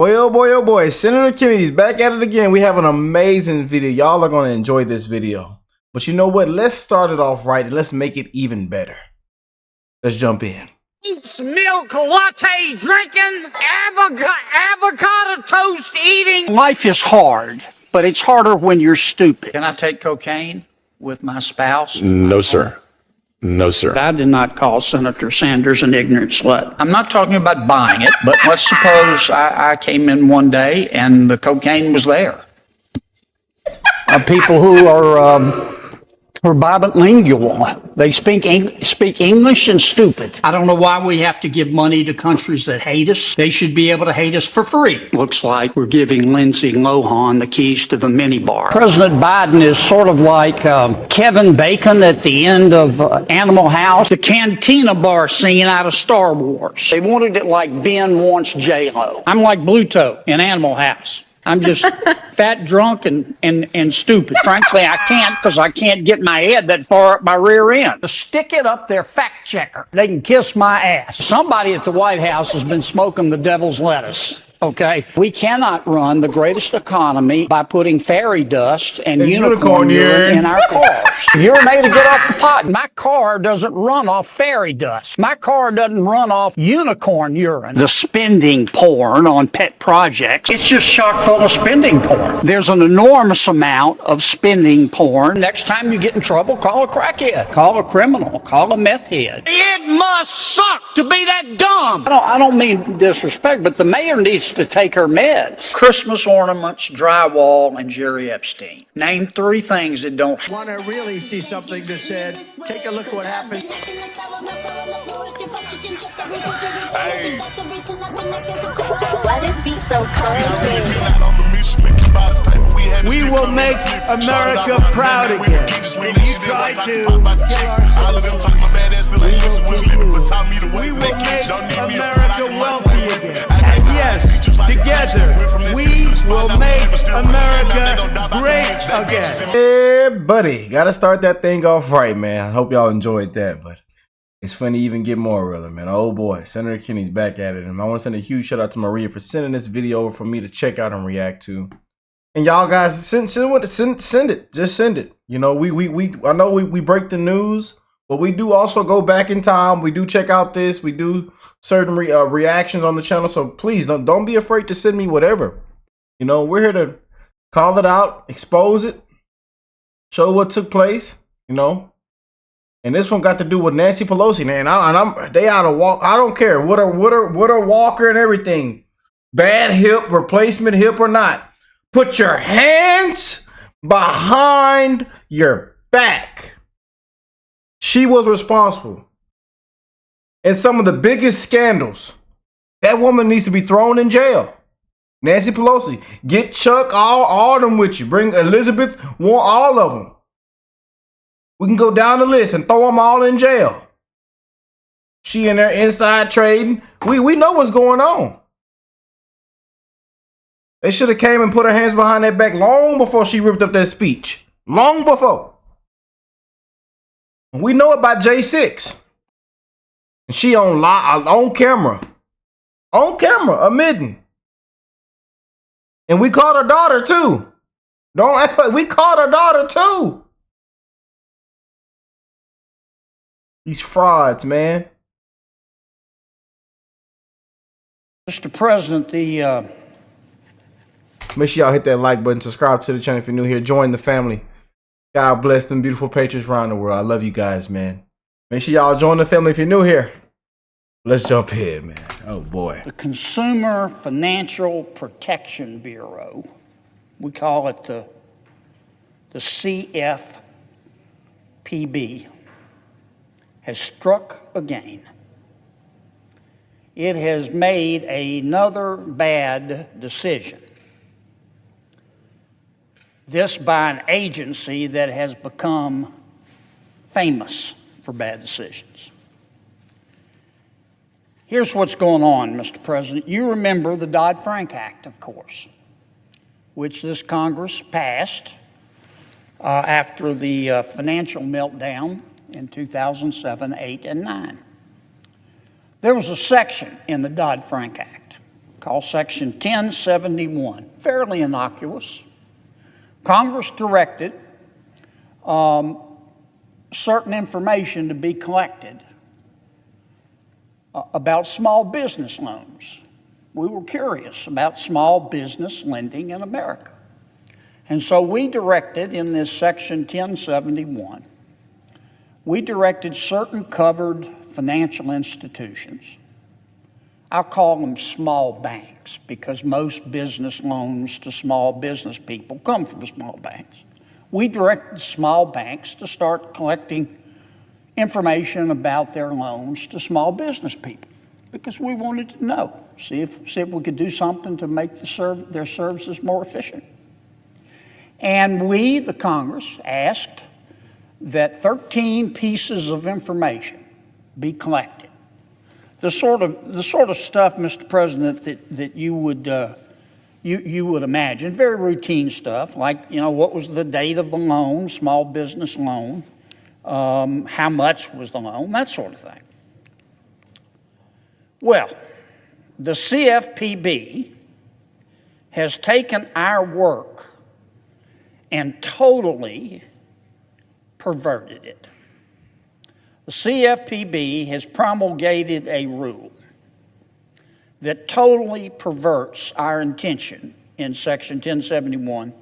Boy, oh boy, Senator Kennedy's back at it again. We have an amazing video. Y'all are going to enjoy this video. But you know what? Let's start it off right and let's make it even better. Let's jump in. Oats milk latte drinking, avocado toast eating. Life is hard, but it's harder when you're stupid. Can I take cocaine with my spouse? No, sir. No, sir. I did not call Senator Sanders an ignorant slut. I'm not talking about buying it, but let's suppose I came in one day and the cocaine was there. People who are bilingual, they speak English and stupid. I don't know why we have to give money to countries that hate us. They should be able to hate us for free. Looks like we're giving Lindsay Lohan the keys to the minibar. President Biden is sort of like Kevin Bacon at the end of Animal House, the cantina bar scene out of Star Wars. They wanted it like Ben wants J-Lo. I'm like Bluto in Animal House. I'm just fat, drunk, and stupid. Frankly, I can't because I can't get my head that far up my rear end. Stick it up their fact checker. They can kiss my ass. Somebody at the White House has been smoking the devil's lettuce. Okay? We cannot run the greatest economy by putting fairy dust and unicorn urine in our cars. Urinate to get off the pot. My car doesn't run off fairy dust. My car doesn't run off unicorn urine. The spending porn on pet projects, it's just chock full of spending porn. There's an enormous amount of spending porn. Next time you get in trouble, call a crackhead, call a criminal, call a meth head. It must suck to be that dumb. I don't mean disrespect, but the mayor needs to take her meds. Christmas ornaments, drywall, and Jerry Epstein. Name 3 things that don't. Want to really see something that said, take a look at what happened. Hey. Why this beat so cold? We will make America proud again. And you try to kill our we will make America wealthy again. And yes, together, we will make America great again. Hey, buddy. Gotta start that thing off right, man. I hope y'all enjoyed that, but it's funny to even get more realer, man. Oh boy, Senator Kennedy's back at it. And I want to send a huge shout out to Maria for sending this video over for me to check out and react to. And y'all guys, send it. Just send it. You know, I know we break the news, but we do also go back in time. We do check out this. We do certain reactions on the channel. So please don't be afraid to send me whatever. You know, we're here to call it out, expose it, show what took place. You know, and this one got to do with Nancy Pelosi, man. They out of walk. I don't care what a walker and everything, bad hip, replacement hip or not. Put your hands behind your back. She was responsible in some of the biggest scandals. That woman needs to be thrown in jail. Nancy Pelosi, get Chuck, all of them with you. Bring Elizabeth, all of them. We can go down the list and throw them all in jail. She in there inside trading. We know what's going on. They should have came and put her hands behind that back long before she ripped up that speech. Long before. We know about J6. And she on camera. On camera, admitting. And we caught her daughter too. Don't act like we caught her daughter too. These frauds, man. Mr. President, make sure y'all hit that like button, subscribe to the channel if you're new here, join the family. God bless them beautiful patriots around the world. I love you guys, man. Make sure y'all join the family if you're new here. Let's jump in, man. Oh boy. The Consumer Financial Protection Bureau, we call it the CFPB, has struck again. It has made another bad decision. This by an agency that has become famous for bad decisions. Here's what's going on, Mr. President. You remember the Dodd-Frank Act, of course, which this Congress passed after the financial meltdown in 2007, 8, and 9. There was a section in the Dodd-Frank Act called Section 1071, fairly innocuous. Congress directed certain information to be collected about small business loans. We were curious about small business lending in America. And so we directed in this Section 1071, we directed certain covered financial institutions. I'll call them small banks because most business loans to small business people come from small banks. We directed small banks to start collecting information about their loans to small business people because we wanted to know, see if we could do something to make their services more efficient. And we, the Congress, asked that 13 pieces of information be collected. The sort of stuff, Mr. President, that you would imagine, very routine stuff, like, what was the date of the loan, small business loan, how much was the loan, that sort of thing. Well, the CFPB has taken our work and totally perverted it. The CFPB has promulgated a rule that totally perverts our intention in Section 1071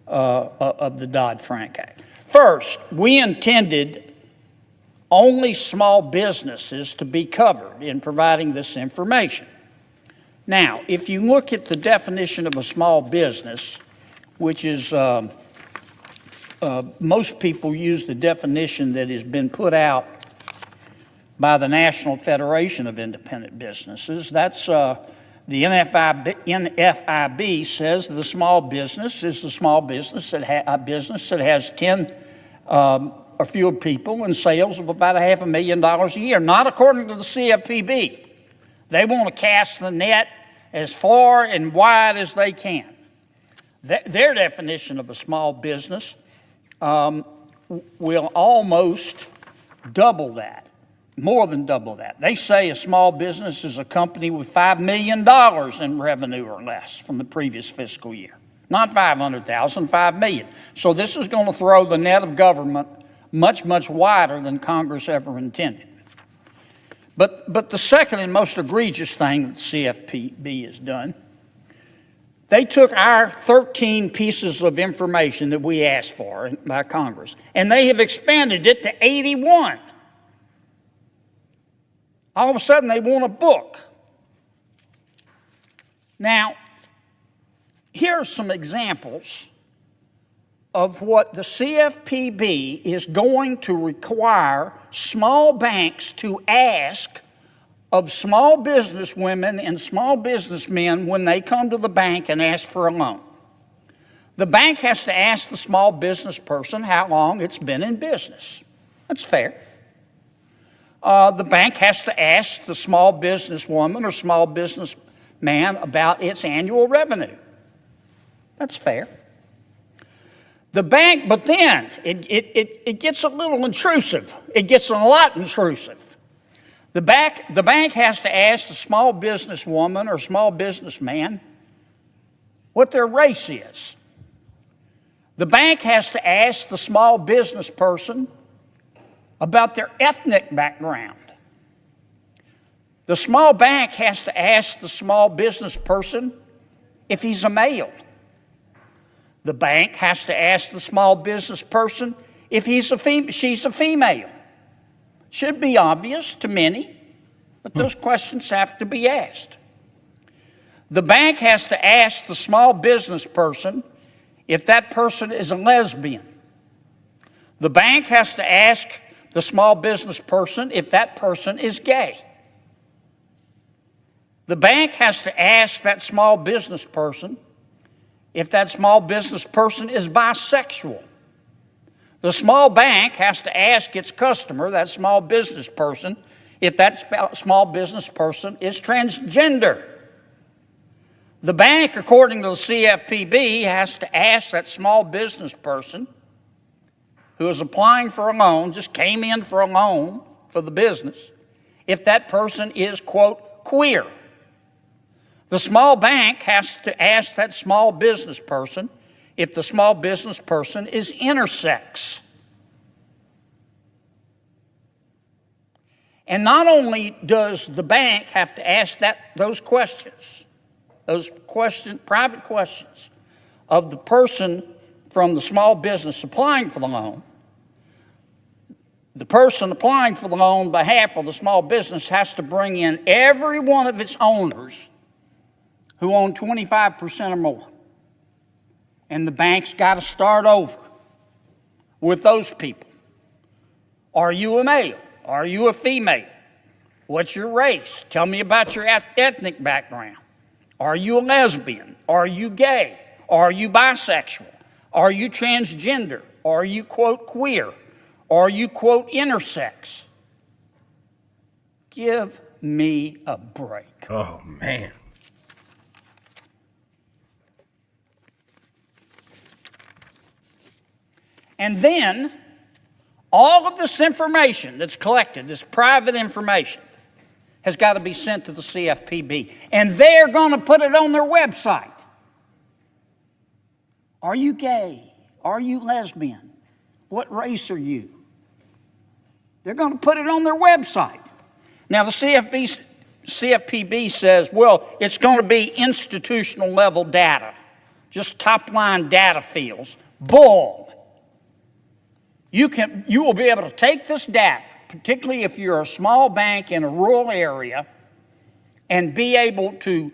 of the Dodd-Frank Act. First, we intended only small businesses to be covered in providing this information. Now, if you look at the definition of a small business, which is most people use the definition that has been put out by the National Federation of Independent Businesses. That's the NFIB says the small business is a small business a business that has 10 or fewer people and sales of about $500,000 a year. Not according to the CFPB. They want to cast the net as far and wide as they can. Their definition of a small business will almost double that, more than double that. They say a small business is a company with $5 million in revenue or less from the previous fiscal year. Not 500,000, 5 million. So this is going to throw the net of government much, much wider than Congress ever intended. But the second and most egregious thing that the CFPB has done, they took our 13 pieces of information that we asked for by Congress, and they have expanded it to 81. All of a sudden, they want a book. Now, here are some examples of what the CFPB is going to require small banks to ask of small business women and small businessmen when they come to the bank and ask for a loan. The bank has to ask the small business person how long it's been in business. That's fair. The bank has to ask the small business woman or small business man about its annual revenue. That's fair. The bank, but then it gets a little intrusive. It gets a lot intrusive. The bank has to ask the small business woman or small business man what their race is. The bank has to ask the small business person about their ethnic background. The small bank has to ask the small business person if he's a male. The bank has to ask the small business person if she's a female. Should be obvious to many, but those questions have to be asked. The bank has to ask the small business person if that person is a lesbian. The bank has to ask the small business person if that person is gay. The bank has to ask that small business person if that small business person is bisexual. The small bank has to ask its customer, that small business person, if that small business person is transgender. The bank, according to the CFPB, has to ask that small business person who is applying for a loan, just came in for a loan for the business, if that person is, quote, queer. The small bank has to ask that small business person if the small business person is intersex. And not only does the bank have to ask those questions, private questions of the person from the small business applying for the loan, the person applying for the loan on behalf of the small business has to bring in every one of its owners who own 25% or more. And the bank's got to start over with those people. Are you a male? Are you a female? What's your race? Tell me about your ethnic background. Are you a lesbian? Are you gay? Are you bisexual? Are you transgender? Are you, quote, queer? Are you, quote, intersex? Give me a break. Oh, man. And then all of this information that's collected, this private information, has got to be sent to the CFPB. And they're going to put it on their website. Are you gay? Are you lesbian? What race are you? They're going to put it on their website. Now, the CFPB says, well, it's going to be institutional level data, just top line data fields. Bull. You will be able to take this data, particularly if you're a small bank in a rural area, and be able to,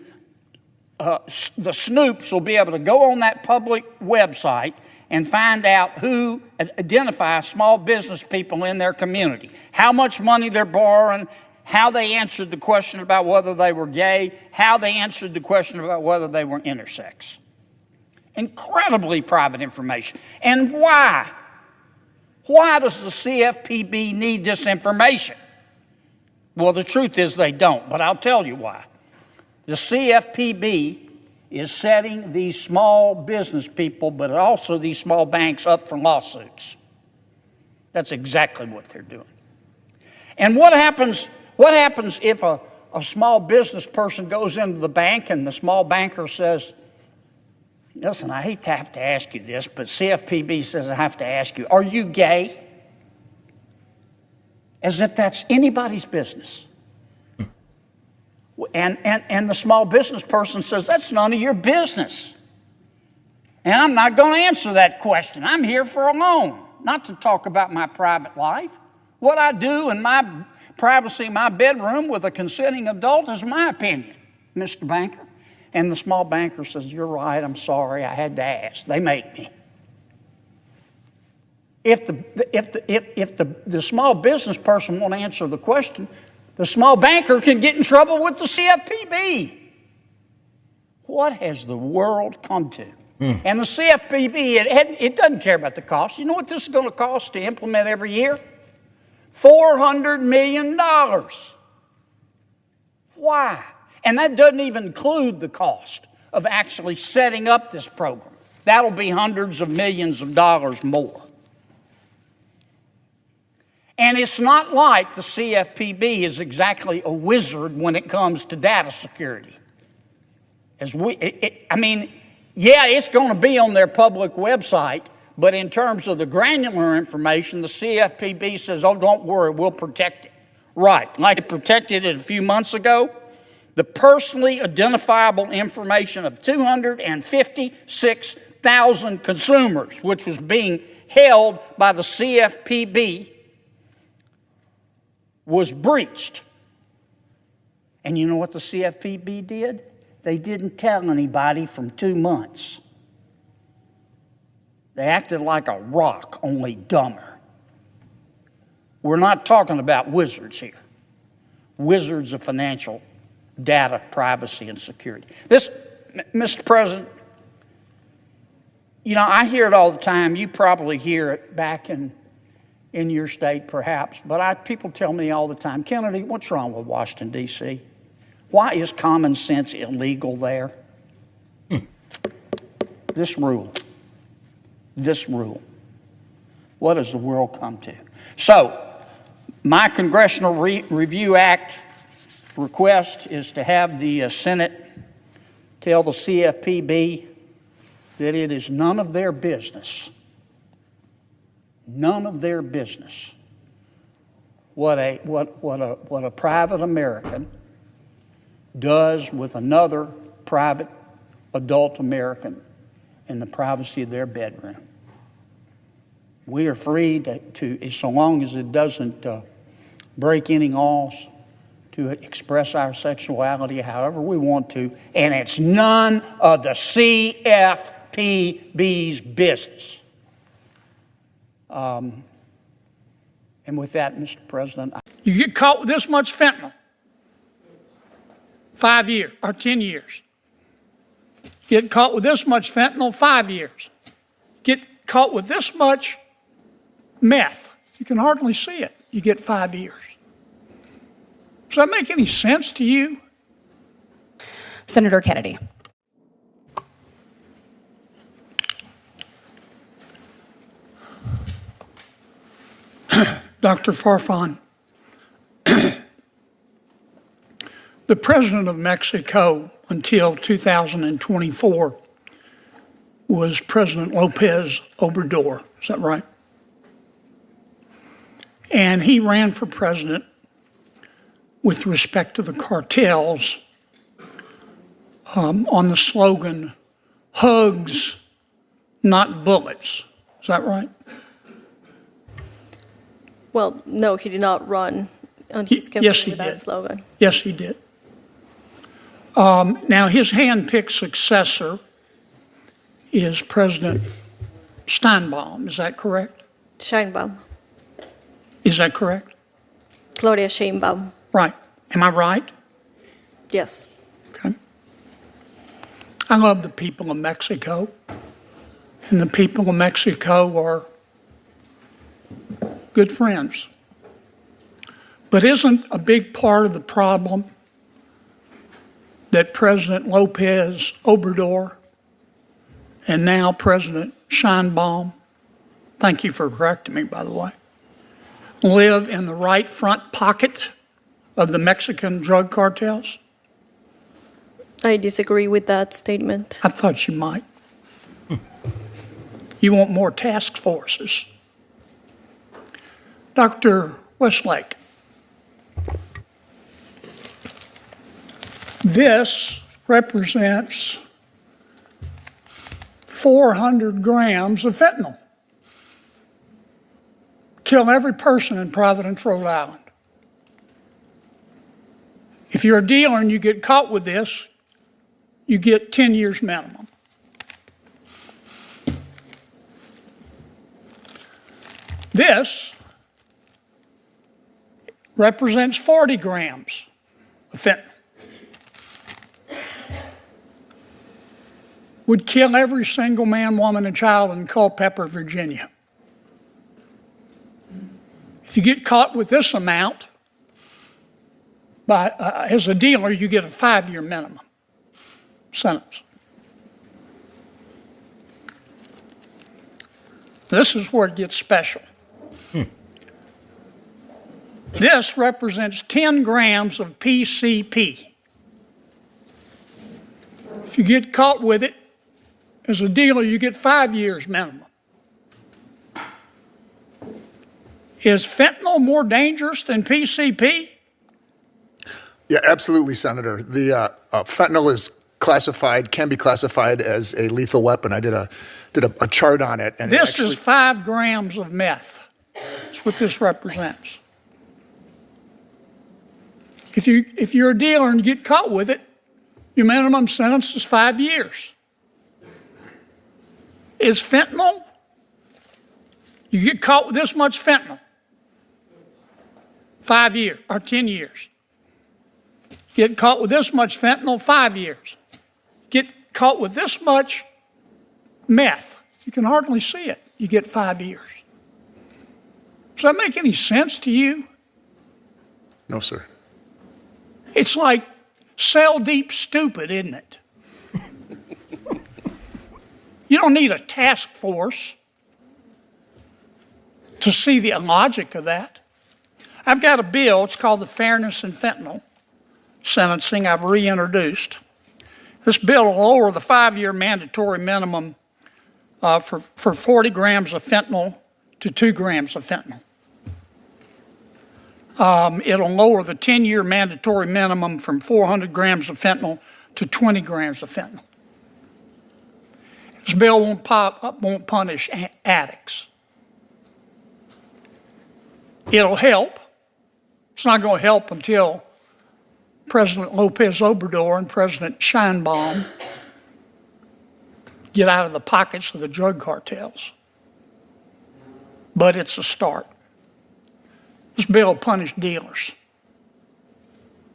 the snoops will be able to go on that public website and find out who, identify small business people in their community, how much money they're borrowing, how they answered the question about whether they were gay, how they answered the question about whether they were intersex. Incredibly private information. And why? Why does the CFPB need this information? Well, the truth is they don't, but I'll tell you why. The CFPB is setting these small business people, but also these small banks, up for lawsuits. That's exactly what they're doing. And what happens if a small business person goes into the bank and the small banker says, listen, I hate to have to ask you this, but CFPB says I have to ask you, are you gay? As if that's anybody's business. And the small business person says, that's none of your business. And I'm not going to answer that question. I'm here for a loan, not to talk about my private life. What I do in my privacy, my bedroom with a consenting adult is my opinion, Mr. Banker. And the small banker says, you're right, I'm sorry, I had to ask. They make me. If the small business person won't answer the question, the small banker can get in trouble with the CFPB. What has the world come to? And the CFPB, it doesn't care about the cost. You know what this is going to cost to implement every year? $400 million. Why? And that doesn't even include the cost of actually setting up this program. That'll be hundreds of millions of dollars more. And it's not like the CFPB is exactly a wizard when it comes to data security. It's going to be on their public website, but in terms of the granular information, the CFPB says, oh, don't worry, we'll protect it. Right, like it protected it a few months ago. The personally identifiable information of 256,000 consumers, which was being held by the CFPB, was breached. And you know what the CFPB did? They didn't tell anybody for 2 months. They acted like a rock, only dumber. We're not talking about wizards here. Wizards of financial data, privacy, and security. This, Mr. President, you know, I hear it all the time. You probably hear it back in your state, perhaps. But people tell me all the time, Kennedy, what's wrong with Washington, D.C.? Why is common sense illegal there? This rule. What does the world come to? So, my Congressional Review Act request is to have the Senate tell the CFPB that it is none of their business, what a private American does with another private adult American in the privacy of their bedroom. We are free to so long as it doesn't break any laws, to express our sexuality however we want to, and it's none of the CFPB's business. And with that, Mr. President, you get caught with this much fentanyl, 5 years or 10 years. Get caught with this much fentanyl, 5 years. Get caught with this much meth, you can hardly see it, you get 5 years. Does that make any sense to you? Senator Kennedy. Dr. Farfan, the president of Mexico until 2024 was President Lopez Obrador. Is that right? And he ran for president with respect to the cartels on the slogan, hugs, not bullets. Is that right? Well, no, he did not run on his campaign with that slogan. Yes, he did. Now, his hand-picked successor is President Steinbaum. Is that correct? Sheinbaum. Is that correct? Gloria Sheinbaum. Right. Am I right? Yes. Okay. I love the people of Mexico, and the people of Mexico are good friends. But isn't a big part of the problem that President Lopez Obrador and now President Sheinbaum, thank you for correcting me, by the way, live in the right front pocket of the Mexican drug cartels? I disagree with that statement. I thought you might. You want more task forces. Dr. Westlake, this represents 400 grams of fentanyl. Kill every person in Providence, Rhode Island. If you're a dealer and you get caught with this, you get 10 years minimum. This represents 40 grams of fentanyl. Would kill every single man, woman, and child in Culpeper, Virginia. If you get caught with this amount, as a dealer, you get a 5-year minimum sentence. This is where it gets special. This represents 10 grams of PCP. If you get caught with it, as a dealer, you get 5 years minimum. Is fentanyl more dangerous than PCP? Yeah, absolutely, Senator. The fentanyl is classified, can be classified as a lethal weapon. I did a chart on it. And this is 5 grams of meth. That's what this represents. If you're a dealer and you get caught with it, your minimum sentence is 5 years. Is fentanyl? You get caught with this much fentanyl, 5 years or 10 years. Get caught with this much fentanyl, 5 years. Get caught with this much meth, you can hardly see it, you get 5 years. Does that make any sense to you? No, sir. It's like cell deep stupid, isn't it? You don't need a task force to see the logic of that. I've got a bill, it's called the Fairness in Fentanyl Sentencing, I've reintroduced. This bill will lower the 5-year mandatory minimum for 40 grams of fentanyl to 2 grams of fentanyl. It'll lower the 10-year mandatory minimum from 400 grams of fentanyl to 20 grams of fentanyl. This bill won't punish addicts. It'll help. It's not going to help until President Lopez Obrador and President Scheinbaum get out of the pockets of the drug cartels. But it's a start. This bill will punish dealers.